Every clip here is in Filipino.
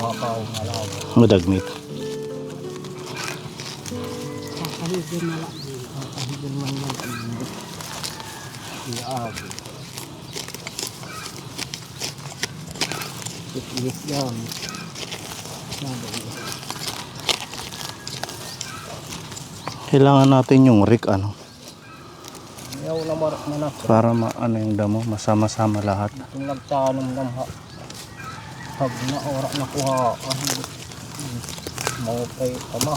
Makaw nga lang. Madagnit. Kakahigil na lang. Kakahigil man lang. Iyaagi. Itis yan. Kailangan natin yung rig ano. Ayaw na marak na na. Para ano yung damo, masama-sama lahat. Kung nagtanong lang ha. Pag na orak na kuha. Maupay tama.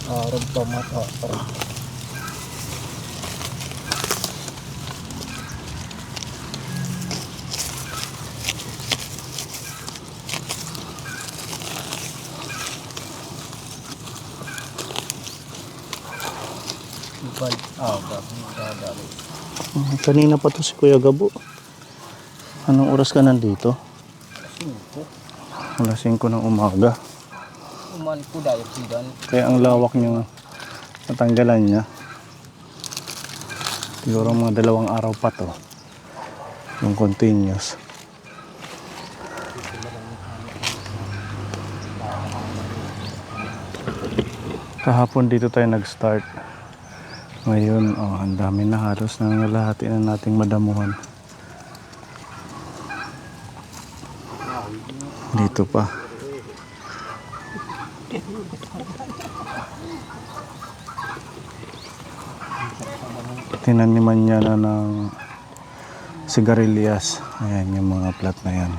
Arab pamata. Kanina pa to si Kuya Gabo. Anong oras ka nandito? 5. Alas 5 ng umaga. Umalik ko dahil sidan. Kaya ang lawak niyang natanggalan niya. Siguro mga 2 araw pa to. Yung continuous. Kahapon dito tayo nag-start. Ngayon, ang dami na, halos nangalahati na nating madamuhan. Dito pa. Tinaniman niya na ng sigarilyas. Ayan yung mga plat na yan.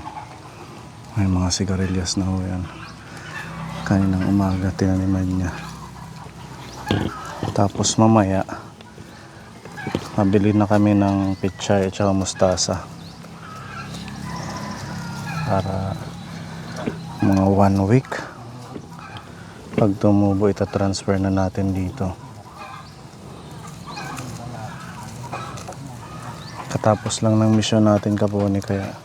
May mga sigarilyas na ho yan. Kaninang umaga tinaniman niya. Tapos mamaya mabili na kami ng pechay at saka mustasa para mga 1 week. Pag tumubo, itatransfer na natin dito. Katapos lang ng mission natin kaponi, kaya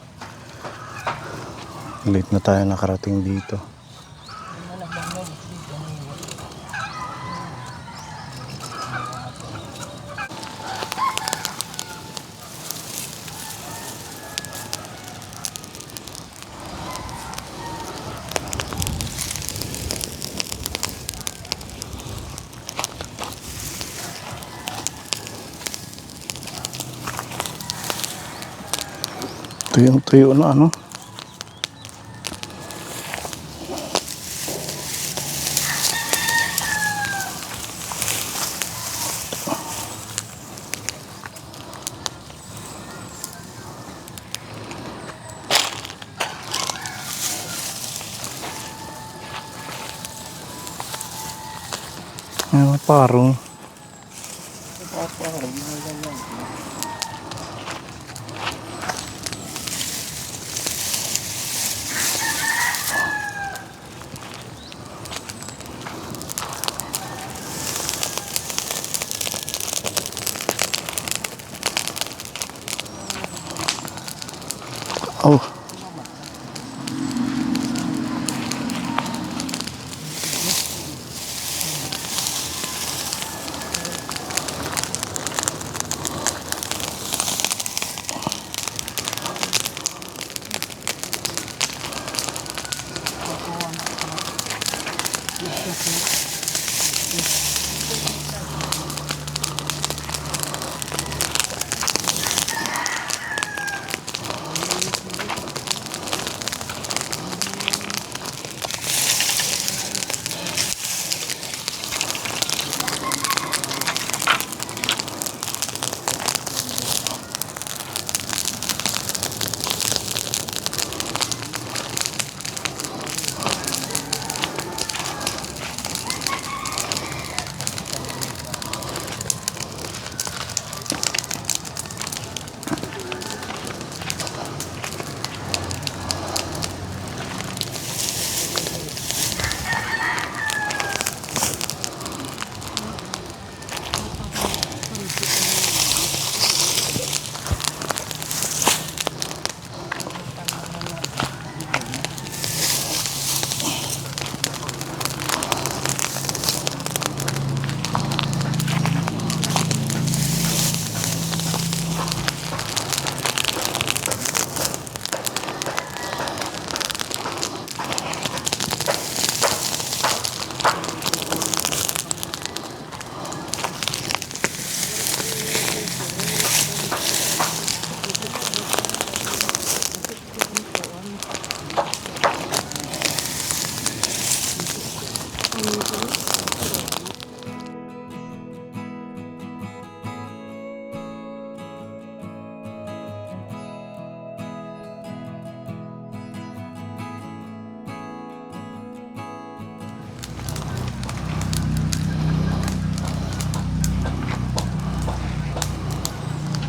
late na tayo nakarating dito. Tuyong-tuyo na ano. Parang oh.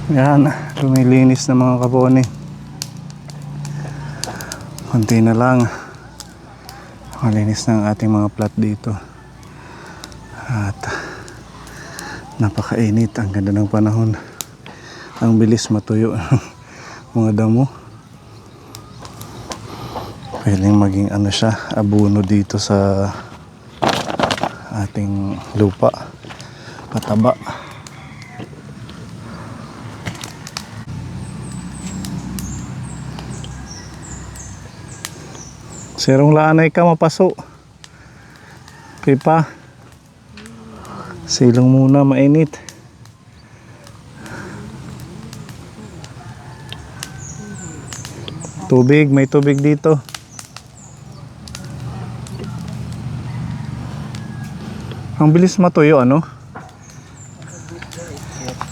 Yan, lumilinis na mga kaponi. Konti na lang. Malinis na ang ating mga plat dito. At napakainit. Ang ganda ng panahon. Ang bilis matuyo mga damo. Pwedeng maging ano siya, abono dito sa ating lupa. Pataba. Sirong laanay ka mapaso. Pipa. Silong muna, mainit. Tubig, may tubig dito. Ang bilis matuyo, ano?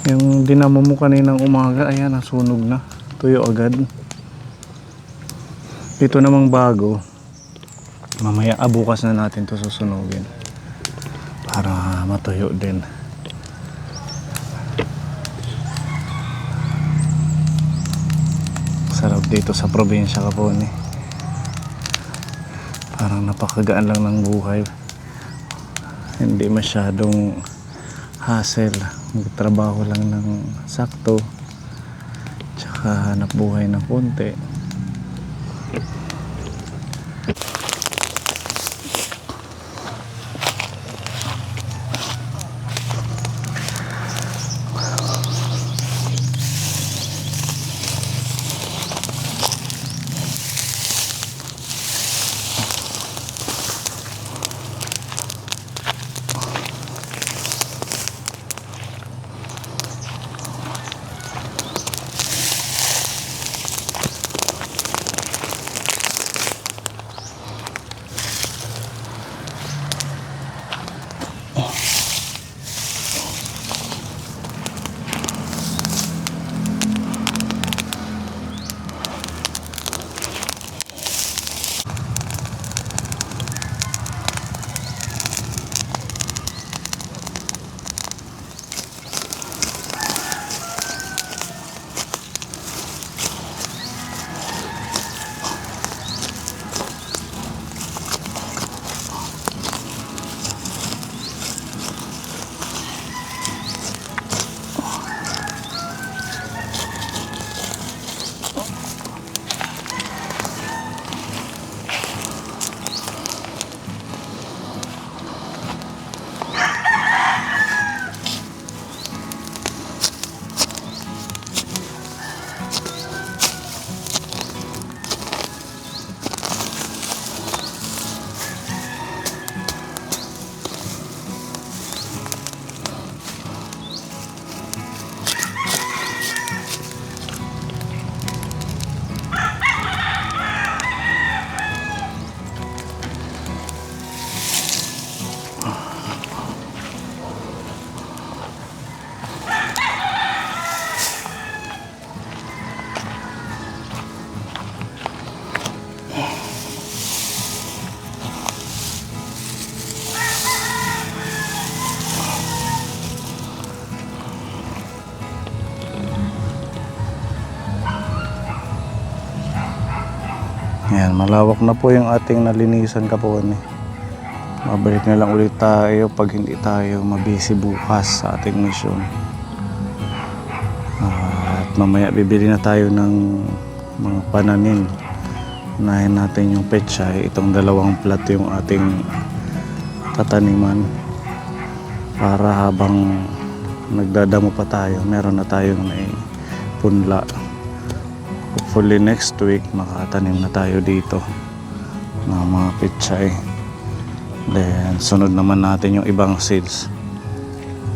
Yung dinamo mo kaninang umaga, ayan, nasunog na. Tuyo agad. Ito namang bago. Mamaya, bukas na natin to susunugin. Para matuyo din. Sarap dito sa probinsya Kaponi. Parang napakagaan lang ng buhay. Hindi masyadong hassle. Magtrabaho lang ng sakto. Tsaka hanap buhay ng konti. Ayan, malawak na po yung ating nalinisan Kaponi. Mabalik na lang ulit tayo pag hindi tayo mabisi bukas sa ating misyon. At mamaya bibili na tayo ng mga pananim. Unahin natin yung pechay. Itong dalawang plat yung ating tataniman. Para habang nagdadamo pa tayo, meron na tayong punla. Hopefully next week makatanim na tayo dito ng mga pechay. Then sunod naman natin yung ibang seeds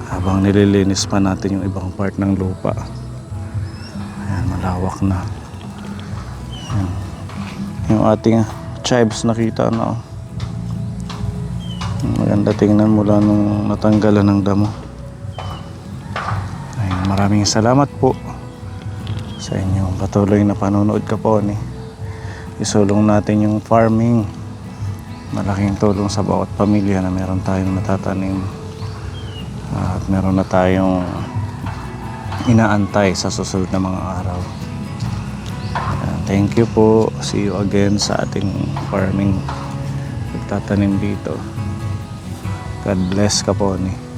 habang nililinis pa natin yung ibang part ng lupa. Ayan, malawak na. Ayan. Yung ating chives nakita na. Maganda tingnan mula nung natanggalan ng damo. Ayan, maraming salamat po sa inyong patuloy na panonood Kaponi. Isulong natin yung farming. Malaking tulong sa bawat pamilya na meron tayong natatanim at meron na tayong inaantay sa susunod na mga araw. Thank you po. See you again sa ating farming. Nagtatanim dito. God bless ka po ni.